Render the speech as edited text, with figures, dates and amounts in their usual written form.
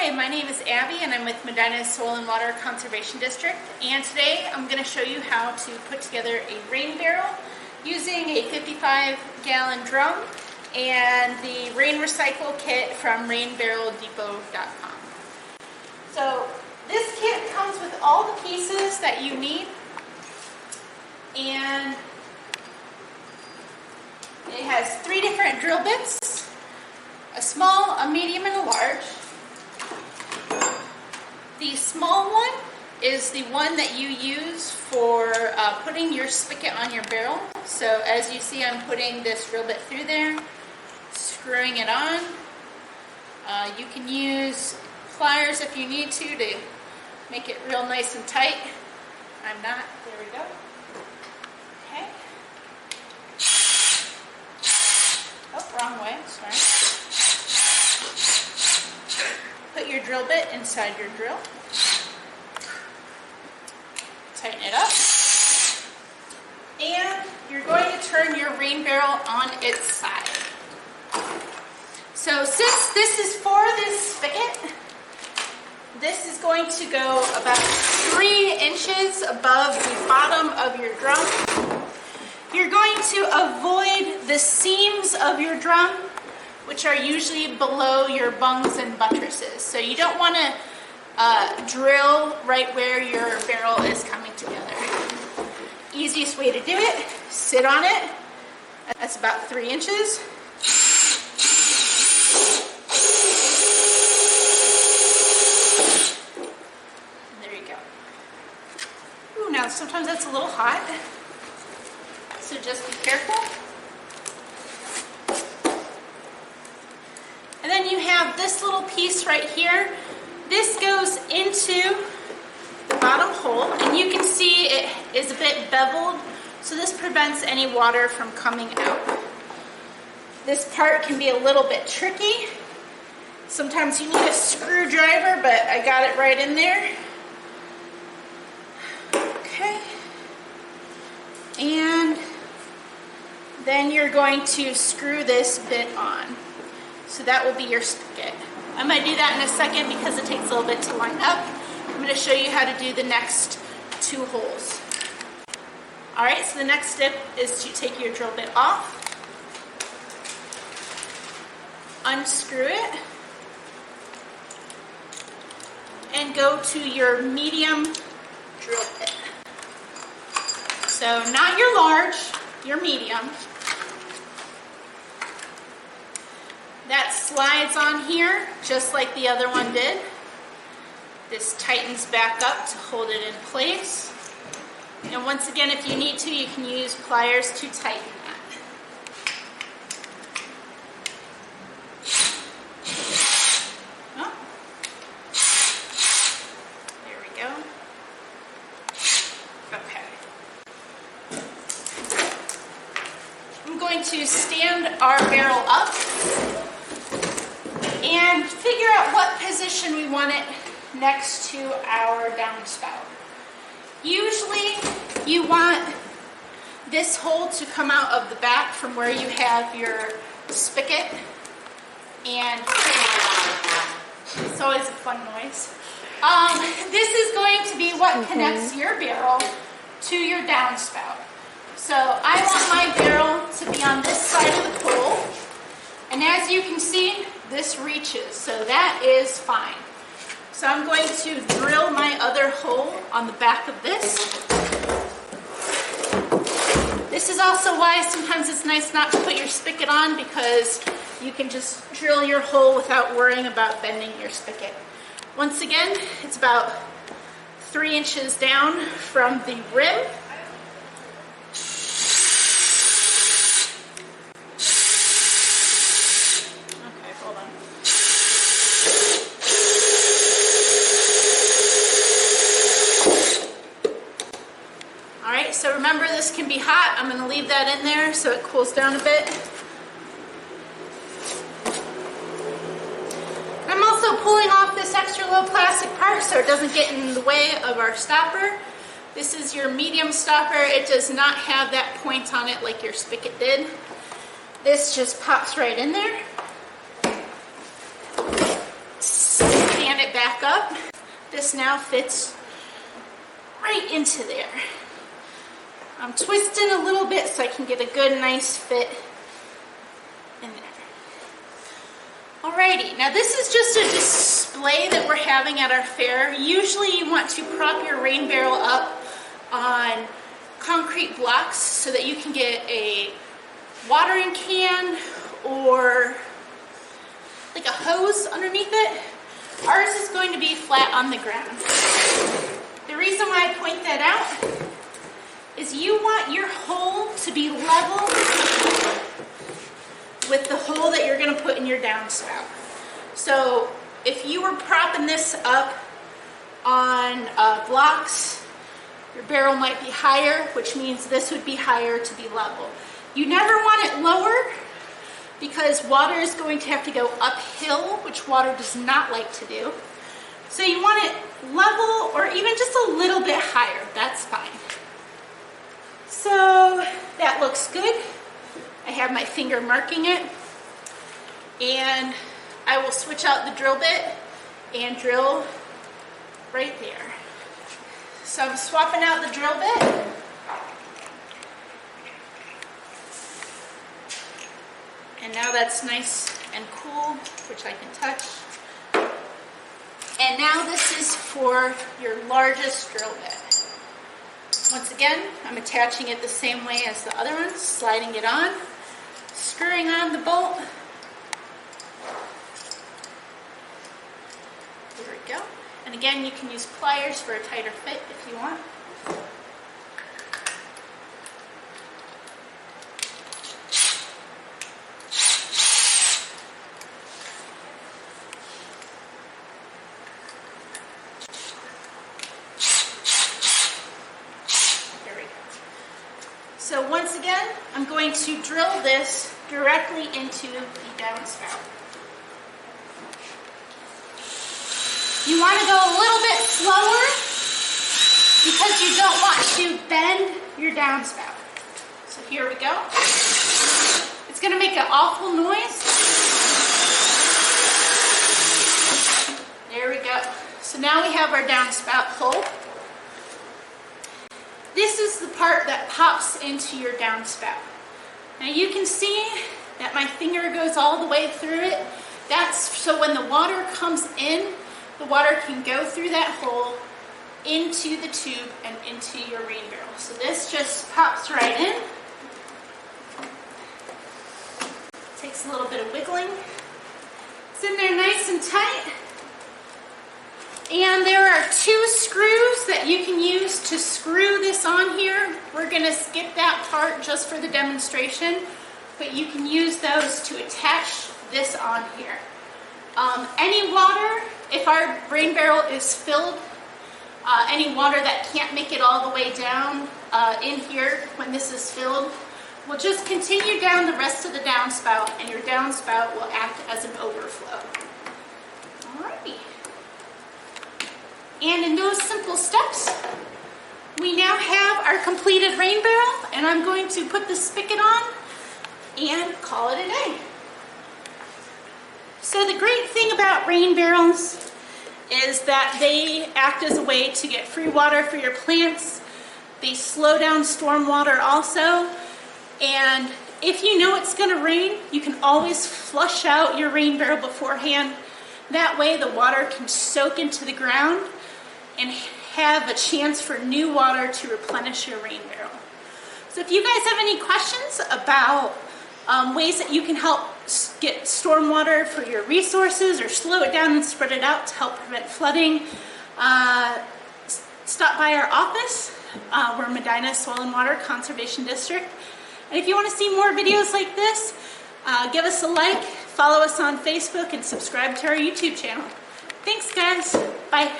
Hi, my name is Abby and I'm with Medina's Soil and Water Conservation District, and today I'm going to show you how to put together a rain barrel using a 55-gallon drum and the rain recycle kit from rainbarreldepot.com. So this kit comes with all the pieces that you need, and it has 3 different drill bits, a small, a medium, and a large. The small one is the one that you use for putting your spigot on your barrel. So as you see, I'm putting this drill bit through there, screwing it on. You can use pliers if you need to make it real nice and tight. I'm not. There we go. Okay. Oh, wrong way. Sorry. Put your drill bit inside your drill. Tighten it up. And you're going to turn your rain barrel on its side. So since this is for this spigot, this is going to go about 3 inches above the bottom of your drum. You're going to avoid the seams of your drum, which are usually below your bungs and buttresses. So you don't want to drill right where your barrel is coming together. Easiest way to do it, sit on it. That's about 3 inches. And there you go. Ooh, now sometimes that's a little hot, so just be careful. And then you have this little piece right here. This goes into the bottom hole, and you can see it is a bit beveled, so this prevents any water from coming out. This part can be a little bit tricky. Sometimes you need a screwdriver, but I got it right in there. Okay. And then you're going to screw this bit on. So that will be your spigot. I'm going to do that in a second because it takes a little bit to line up. I'm going to show you how to do the next 2 holes. Alright, so the next step is to take your drill bit off, unscrew it, and go to your medium drill bit. So not your large, your medium. That slides on here just like the other one did. This tightens back up to hold it in place. And once again, if you need to, you can use pliers to tighten that. Oh. There we go. Okay. I'm going to stand our barrel up and figure out what position we want it next to our downspout. Usually you want this hole to come out of the back from where you have your spigot, and it's always a fun noise. This is going to be what connects your barrel to your downspout. So I want my barrel to be on this side of the pole, and as you can see, this reaches, so that is fine. So I'm going to drill my other hole on the back of this. This is also why sometimes it's nice not to put your spigot on, because you can just drill your hole without worrying about bending your spigot. Once again, it's about 3 inches down from the rim. So remember, this can be hot. I'm going to leave that in there so it cools down a bit. I'm also pulling off this extra little plastic part so it doesn't get in the way of our stopper. This is your medium stopper. It does not have that point on it like your spigot did. This just pops right in there. Stand back up. This now fits right into there. I'm twisting a little bit so I can get a good, nice fit in there. Alrighty, now this is just a display that we're having at our fair. Usually you want to prop your rain barrel up on concrete blocks so that you can get a watering can or like a hose underneath it. Ours is going to be flat on the ground. The reason why I point that out is you want your hole to be level with the hole that you're going to put in your downspout. So if you were propping this up on blocks, your barrel might be higher, which means this would be higher to be level. You never want it lower because water is going to have to go uphill, which water does not like to do. So you want it level or even just a little bit higher. That's fine. So that looks good. I have my finger marking it, and I will switch out the drill bit and drill right there. So I'm swapping out the drill bit. And now that's nice and cool, which I can touch. And now this is for your largest drill bit. Once again, I'm attaching it the same way as the other ones, sliding it on, screwing on the bolt. There we go. And again, you can use pliers for a tighter fit if you want. So once again, I'm going to drill this directly into the downspout. You want to go a little bit slower because you don't want to bend your downspout. So here we go. It's going to make an awful noise. There we go. So now we have our downspout hole. This is the part that pops into your downspout. Now you can see that my finger goes all the way through it. That's so when the water comes in, the water can go through that hole into the tube and into your rain barrel. So this just pops right in. Takes a little bit of wiggling. It's in there nice and tight. And there are 2 screws that you can use to screw this on here. We're going to skip that part just for the demonstration, but you can use those to attach this on here. Any water, if our rain barrel is filled, any water that can't make it all the way down in here when this is filled, will just continue down the rest of the downspout, and your downspout will act as an overflow. Alrighty. And in those simple steps, we now have our completed rain barrel, and I'm going to put the spigot on and call it a day. So the great thing about rain barrels is that they act as a way to get free water for your plants. They slow down stormwater also, and if you know it's going to rain, you can always flush out your rain barrel beforehand. That way the water can soak into the ground and have a chance for new water to replenish your rain barrel. So if you guys have any questions about ways that you can help get stormwater for your resources or slow it down and spread it out to help prevent flooding, stop by our office. We're Medina Soil and Water Conservation District. And if you want to see more videos like this, give us a like, follow us on Facebook, and subscribe to our YouTube channel. Thanks, guys. Bye.